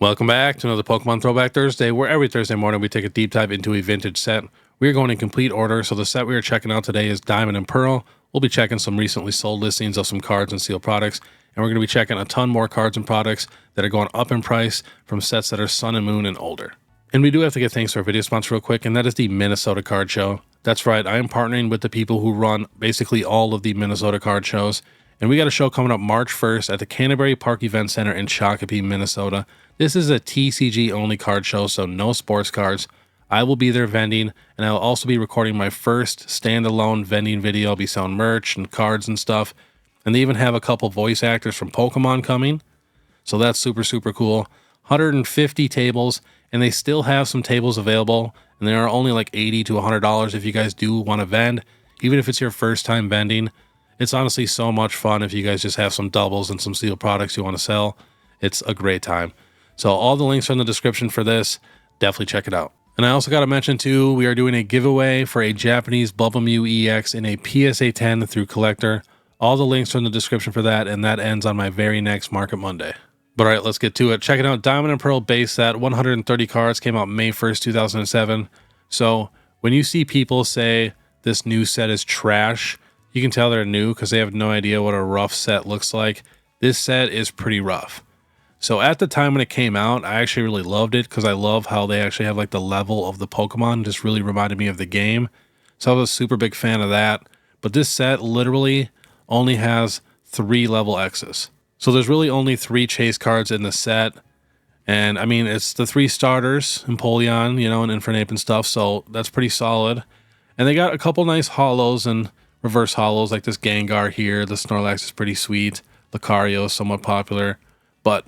Welcome back to another Pokemon Throwback Thursday, where every Thursday morning we take a deep dive into a vintage set. We are going in complete order, so the set we are checking out today is Diamond and Pearl. We'll be checking some recently sold listings of some cards and sealed products, and we're going to be checking a ton more cards and products that are going up in price from sets that are Sun and Moon and older. And we do have to give thanks to our video sponsor real quick, and that is the Minnesota Card Show. That's right, I am partnering with the people who run basically all of the Minnesota card shows. And we got a show coming up March 1st at the Canterbury Park Event Center in Shakopee, Minnesota. This is a TCG only card show, so no sports cards. I will be there vending, and I will also be recording my first standalone vending video. I'll be selling merch and cards and stuff. And they even have a couple voice actors from Pokemon coming. So that's super, super cool. 150 tables, and they still have some tables available. And they are only like $80 to $100 if you guys do want to vend, even if it's your first time vending. It's honestly so much fun if you guys just have some doubles and some sealed products you want to sell. It's a great time. So all the links are in the description for this. Definitely check it out. And I also got to mention too, we are doing a giveaway for a Japanese Bubble Mew EX in a PSA 10 through Collectr. All the links are in the description for that, and that ends on my very next Market Monday. But all right, let's get to it. Checking out Diamond and Pearl base set, 130 cards, came out May 1st, 2007. So when you see people say this new set is trash, you can tell they're new because they have no idea what a rough set looks like. This set is pretty rough. So at the time when it came out, I actually really loved it because I love how they actually have like the level of the Pokemon. Just really reminded me of the game. So I was a super big fan of that. But this set literally only has 3 level X's. So there's really only 3 chase cards in the set. And I mean, it's the 3 starters, Empoleon, and Infernape and stuff. So that's pretty solid. And they got a couple nice holos and reverse holos like this Gengar here. The Snorlax is pretty sweet. Lucario is somewhat popular. But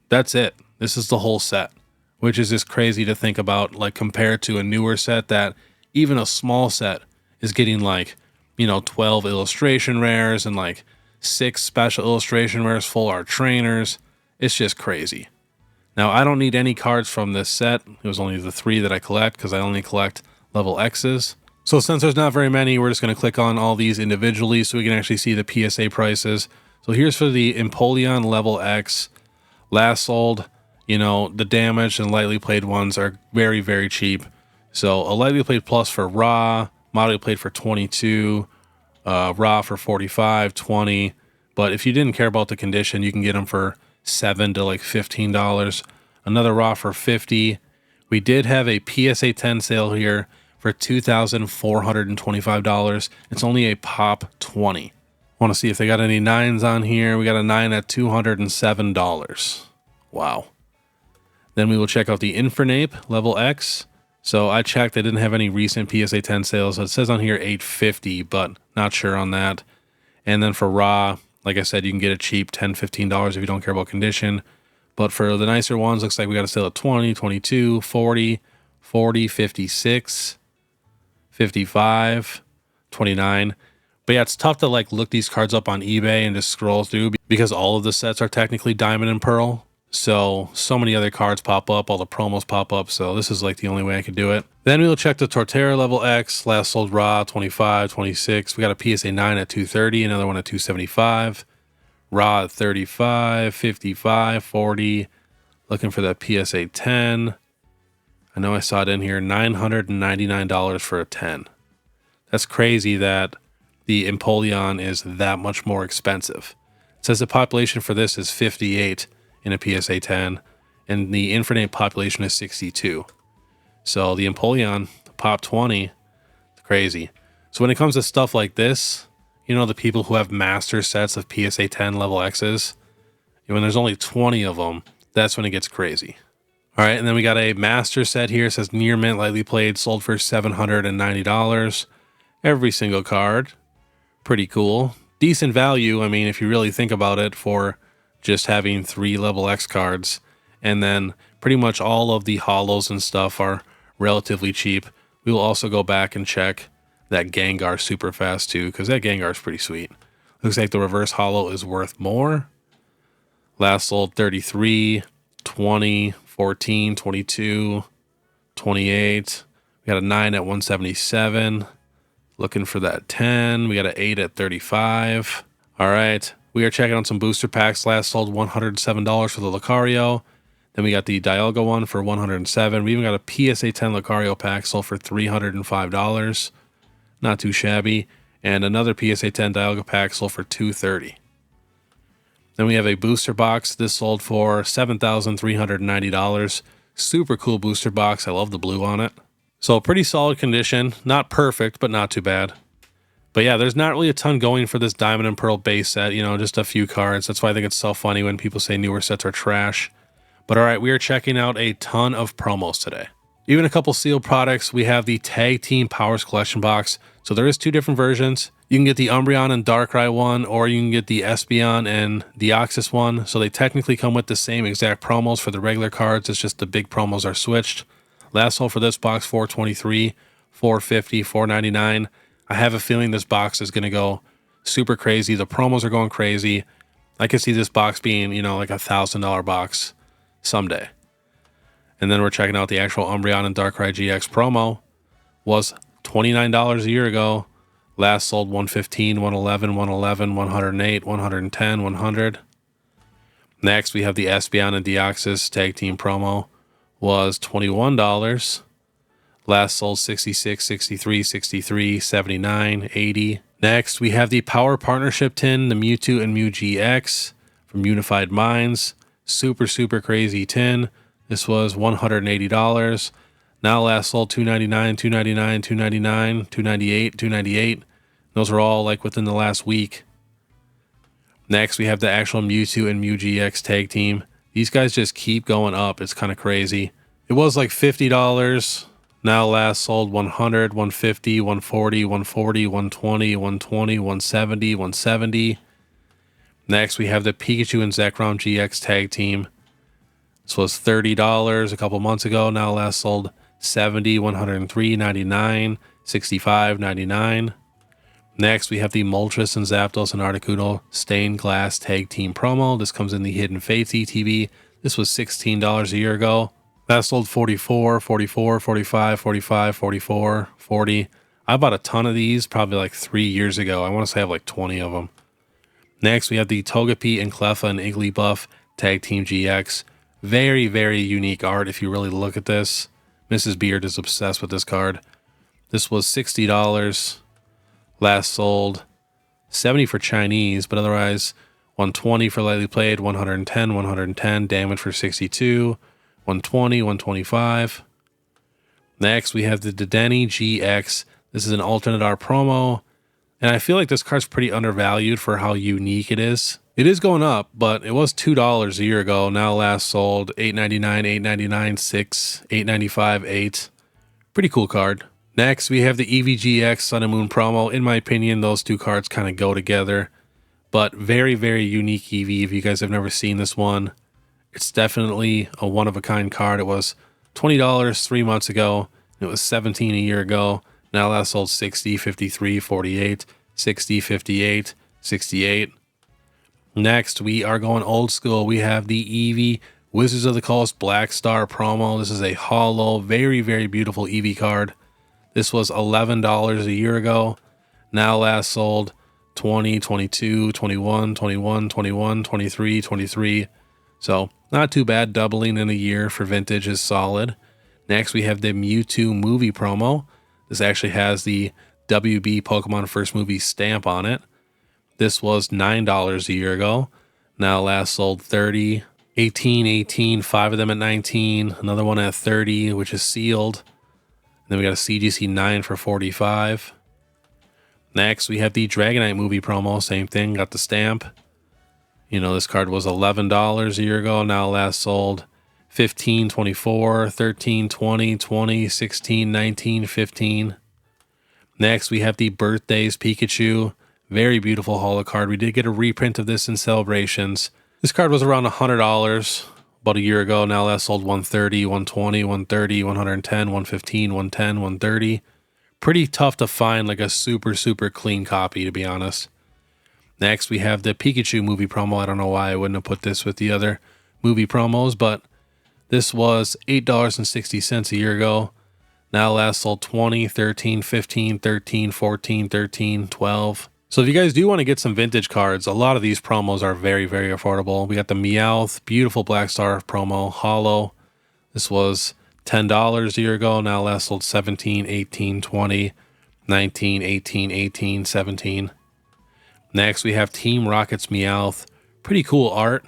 that's it. This is the whole set, which is just crazy to think about, like compared to a newer set that even a small set is getting like, 12 illustration rares and like 6 special illustration rares, full art trainers. It's just crazy. Now, I don't need any cards from this set. It was only the 3 that I collect because I only collect level X's. So since there's not very many, we're just going to click on all these individually so we can actually see the PSA prices. So here's for the Empoleon level X. Last sold, the damaged and lightly played ones are very, very cheap. So a lightly played plus for raw, moderately played for 22, raw for 45, 20. But if you didn't care about the condition, you can get them for $7 to like $15. Another raw for 50. We did have a PSA 10 sale here for $2,425. It's only a pop 20. Want to see if they got any 9s on here. We got a 9 at $207. Wow. Then we will check out the Infernape level X. So I checked, they didn't have any recent PSA 10 sales. It says on here $850, but not sure on that. And then for raw, like I said, you can get it cheap, $10, $15 if you don't care about condition. But for the nicer ones, looks like we got a sale at 20, 22, 40, 40, 56, 55, 29. But yeah, it's tough to like look these cards up on eBay and just scroll through because all of the sets are technically Diamond and Pearl. So many other cards pop up, all the promos pop up. So this is like the only way I could do it. Then we'll check the Torterra level X, last sold raw, 25, 26. We got a PSA 9 at 230, another one at 275. Raw at 35, 55, 40. Looking for that PSA 10. I know I saw it in here, $999 for a 10. That's crazy that the Empoleon is that much more expensive. It says the population for this is 58 in a PSA 10, and the Infernape population is 62. So the Empoleon, pop 20, crazy. So when it comes to stuff like this, the people who have master sets of PSA 10 level X's, when there's only 20 of them, that's when it gets crazy. All right, and then we got a master set here. It says near mint, lightly played, sold for $790. Every single card. Pretty cool. Decent value, I mean, if you really think about it, for just having 3 level X cards. And then pretty much all of the holos and stuff are relatively cheap. We will also go back and check that Gengar super fast too, because that Gengar is pretty sweet. Looks like the reverse holo is worth more. Last sold 33, 20, 14, 22, 28. We got a 9 at 177. Looking for that 10. We got an 8 at 35. All right. We are checking on some booster packs. Last sold $107 for the Lucario. Then we got the Dialga one for $107. We even got a PSA 10 Lucario pack sold for $305. Not too shabby. And another PSA 10 Dialga pack sold for $230. Then we have a booster box. This sold for $7,390. Super cool booster box. I love the blue on it. So pretty solid condition. Not perfect, but not too bad. But yeah, there's not really a ton going for this Diamond and Pearl base set. You know, just a few cards. That's why I think it's so funny when people say newer sets are trash. But all right, we are checking out a ton of promos today. Even a couple sealed products. We have the Tag Team Powers Collection box. So there is two different versions. You can get the Umbreon and Darkrai one, or you can get the Espeon and Deoxys one. So they technically come with the same exact promos for the regular cards. It's just the big promos are switched. Last sold for this box, $423, $450, $499. I have a feeling this box is going to go super crazy. The promos are going crazy. I could see this box being, you know, like $1,000 box someday. And then we're checking out the actual Umbreon and Darkrai GX promo. Was $29 a year ago. Last sold $115, $111, $111, $108, $110, $100. Next, we have the Espeon and Deoxys Tag Team promo. Was $21. Last sold $66, $63, $63, $79, $80. Next, we have the Power Partnership tin, the Mewtwo and Mew GX from Unified Minds. Super, super crazy tin. This was $180. Now last sold $299, $299, $299, $298, $298. Those are all like within the last week. Next, we have the actual Mewtwo and Mew GX tag team. These guys just keep going up. It's kind of crazy. It was like $50. Now last sold $100, $150, $140, $140, $120, $120, $170, $170. Next, we have the Pikachu and Zekrom GX tag team. This was $30 a couple months ago. Now last sold $70, $103, $99, $65, $99. Next, we have the Moltres and Zapdos and Articuno Stained Glass Tag Team promo. This comes in the Hidden Fates ETB. This was $16 a year ago. That sold $44, $44, $45, $45, $44, $40. I bought a ton of these probably like 3 years ago. I want to say I have like 20 of them. Next, we have the Togepi and Cleffa and Igglybuff Tag Team GX. Very, very unique art if you really look at this. Mrs. Beard is obsessed with this card. This was $60. Last sold $70 for Chinese, but otherwise $120 for lightly played, $110, $110, damage for $62, $120, $125. Next, we have the Dedenne GX. This is an alternate art promo, and I feel like this card's pretty undervalued for how unique it is. It is going up, but it was $2 a year ago. Now last sold $8.99, $8.99, $6, $8.95, $8. Pretty cool card. Next, we have the EVGX Sun and Moon promo. In my opinion, those two cards kind of go together, but very, very unique EV. If you guys have never seen this one, it's definitely a one-of-a-kind card. It was $20 3 months ago. It was $17 a year ago. Now last sold $60, $53, $48, $60, $58, $68. Next, we are going old school. We have the Eevee Wizards of the Coast Black Star promo. This is a hollow, very, very beautiful Eevee card. This was $11 a year ago. Now last sold $20, $22, $21, $21, $21, $23, $23. So not too bad. Doubling in a year for vintage is solid. Next, we have the Mewtwo movie promo. This actually has the WB Pokemon First Movie stamp on it. This was $9 a year ago. Now last sold $30, $18, $18, 5 of them at $19, another one at $30, which is sealed. Then we got a CGC 9 for $45. Next, we have the Dragonite movie promo. Same thing, got the stamp. You know, this card was $11 a year ago. Now last sold $15, $24, $13, $20, $20, $16, $19, $15. Next, we have the Birthdays Pikachu. Very beautiful holo card. We did get a reprint of this in Celebrations. This card was around $100 about a year ago. Now last sold $130, $120, $130, $110, $115, $110, $130. Pretty tough to find like a super, super clean copy, to be honest. Next, we have the Pikachu movie promo. I don't know why I wouldn't have put this with the other movie promos, but this was $8.60 a year ago. Now last sold $20, $13, $15, $13, $14, $13, $12. So if you guys do want to get some vintage cards, a lot of these promos are very, very affordable. We got the Meowth, beautiful Black Star promo, hollow. This was $10 a year ago. Now last sold 17, 18, 20, 19, 18, 18, 17. Next, we have Team Rocket's Meowth. Pretty cool art.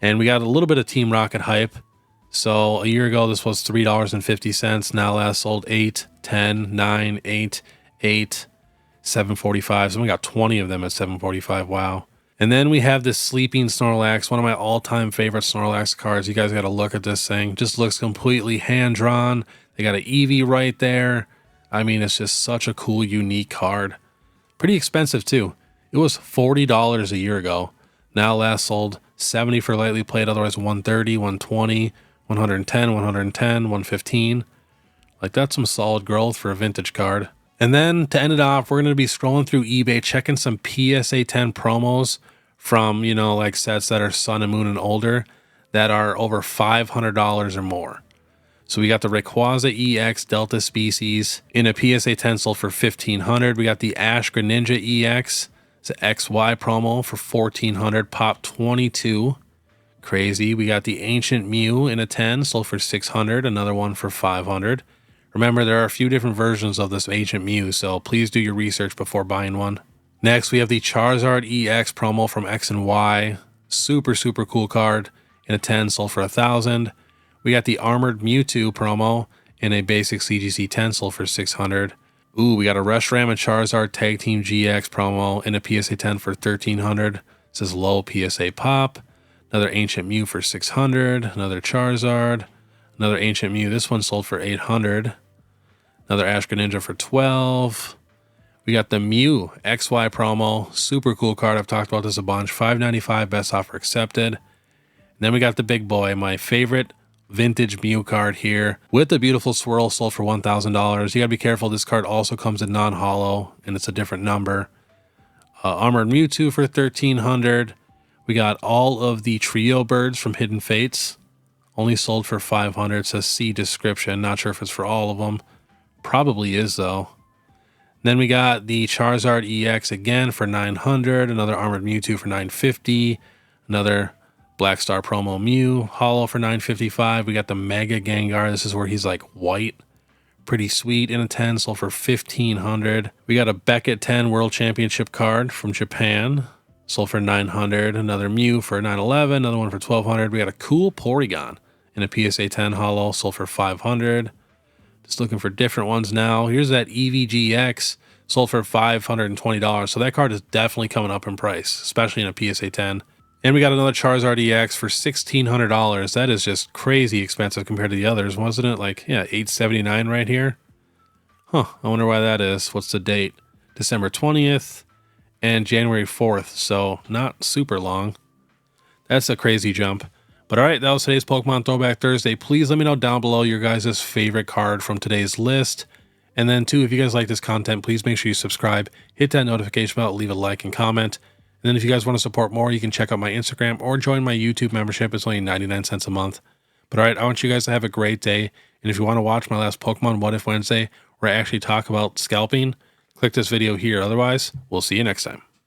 And we got a little bit of Team Rocket hype. So a year ago, this was $3.50. Now last sold 8, 10, 9, 8, 8, 745. So we got 20 of them at 745. Wow. And then we have this Sleeping Snorlax, one of my all-time favorite Snorlax cards. You guys got to look at this thing. Just looks completely hand-drawn. They got an Eevee right there. I mean, it's just such a cool, unique card. Pretty expensive, too. It was $40 a year ago. Now last sold 70 for lightly played, otherwise 130, 120, 110, 110, 115. Like, that's some solid growth for a vintage card. And then to end it off, we're going to be scrolling through eBay, checking some PSA 10 promos from, you know, like sets that are Sun and Moon and older that are over $500 or more. So we got the Rayquaza EX Delta Species in a PSA 10 sold for $1,500. We got the Ash Greninja EX. It's an XY promo for $1,400, pop 22. Crazy. We got the Ancient Mew in a 10 sold for $600, another one for $500. Remember, there are a few different versions of this Ancient Mew, so please do your research before buying one. Next, we have the Charizard EX promo from X and Y. Super, super cool card. In a 10, sold for $1,000. We got the Armored Mewtwo promo in a basic CGC 10, sold for $600. Ooh, we got a Reshiram and Charizard Tag Team GX promo in a PSA 10 for $1,300. It says low PSA pop. Another Ancient Mew for $600. Another Charizard. Another Ancient Mew. This one sold for $800. Another Ash Greninja for $12. We got the Mew XY promo. Super cool card. I've talked about this a bunch. $5.95, best offer accepted. And then we got the big boy, my favorite vintage Mew card here with the beautiful swirl, sold for $1,000. You gotta be careful. This card also comes in non-hollow and it's a different number. Armored Mewtwo for $1,300. We got all of the trio birds from Hidden Fates, only sold for $500. It says see description. Not sure if it's for all of them. Probably is though. Then we got the Charizard EX again for $900. Another Armored Mewtwo for $950. Another Black Star promo Mew hollow for $955. We got the Mega Gengar. This is where he's like white. Pretty sweet in a 10, sold for $1,500. We got a Beckett 10 World Championship card from Japan, sold for $900. Another Mew for $911. Another one for $1,200. We got a cool Porygon in a PSA 10 hollow, sold for $500. Just looking for different ones now. Here's that EVGX, sold for $520. So that card is definitely coming up in price, especially in a PSA 10. And we got another Charizard EX for $1,600. That is just crazy expensive compared to the others, wasn't it? Like, yeah, $879 right here. Huh, I wonder why that is. What's the date? December 20th and January 4th. So not super long. That's a crazy jump. But all right, that was today's Pokemon Throwback Thursday. Please let me know down below your guys' favorite card from today's list. And then too, if you guys like this content, please make sure you subscribe, hit that notification bell, leave a like and comment. And then if you guys want to support more, you can check out my Instagram or join my YouTube membership. It's only 99 cents a month. But all right, I want you guys to have a great day. And if you want to watch my last Pokemon What If Wednesday, where I actually talk about scalping, click this video here. Otherwise, we'll see you next time.